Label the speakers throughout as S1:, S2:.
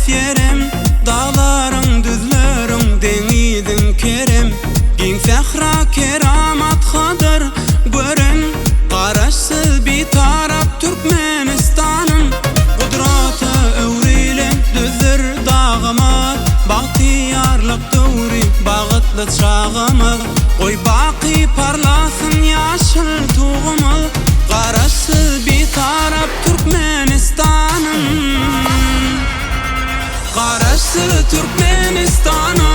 S1: şeref yerim, dağların düzlerin denizin kerem. Giň fehra keramat hadır görün, garaşsyz bir tarap Türkmenistanın. Gudraty öwriyle düzür dağıma, bagtiyarlyk döwri bagıtly çağıma. Oy baqy parlasın yaşıl tuğumu, garaşsyz bir tarap Türkmenistanın. Garaşsyz Türkmenistan'a,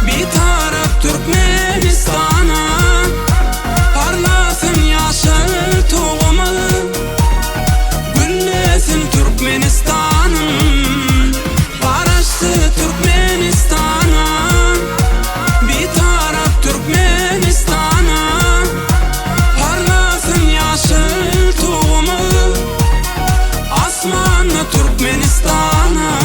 S1: bir taraf Türkmenistan'a, parlasın yaşıl tuğumu, güllesin Türkmenistan'ın. Garaşsyz Türkmenistan'a, bir taraf Türkmenistan'a, parlasın yaşıl tuğumu, asmanlı Türkmenistan'a.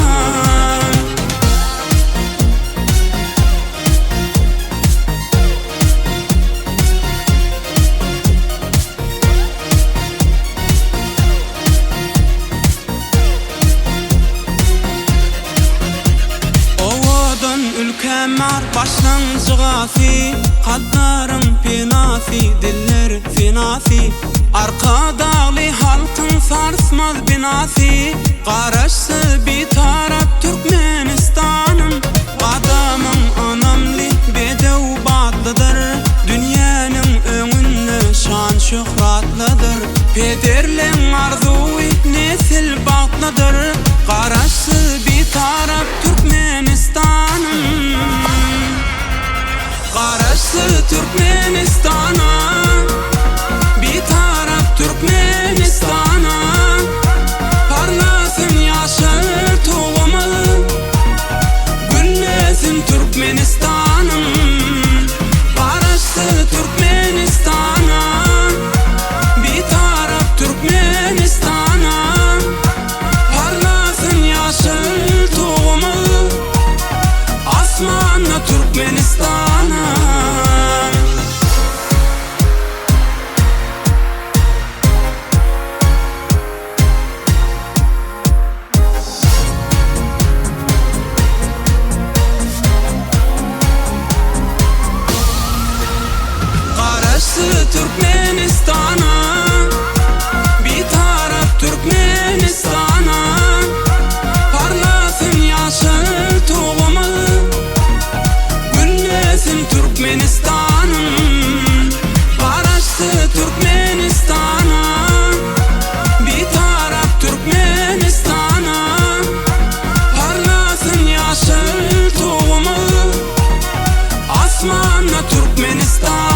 S1: Ülkemar başlangıcı gafi, kalplarım penafi, diller finafi. Arka dağlı halkın sarsmaz binasi, garaşsyz bir taraf Türkmenistan'ın. Adamın anamlı bedev batlıdır, dünyanın önünde şan şöhratlıdır. Pederlerin arzuy nesil batlıdır, garaşsyz bir taraf Türkmenistan'ın. Garaşsyz Türkmenistan'a, bir taraf Türkmenistan'a, parlasın yaşıl tuğumu, güllesin Türkmenistan'ın. Garaşsyz Türkmenistan'a, bir taraf Türkmenistan'a, parlasın yaşıl tuğumu, asmanlı Türkmenistan'a. Garaşsyz Türkmenistan'a, bir taraf Türkmenistan'a, parlasın yaşıl tuğumu, güllesin Türkmenistan'ın. Garaşsyz Türkmenistan'a, bir taraf Türkmenistan'a, parlasın yaşıl tuğumu, asmanlı Türkmenistan.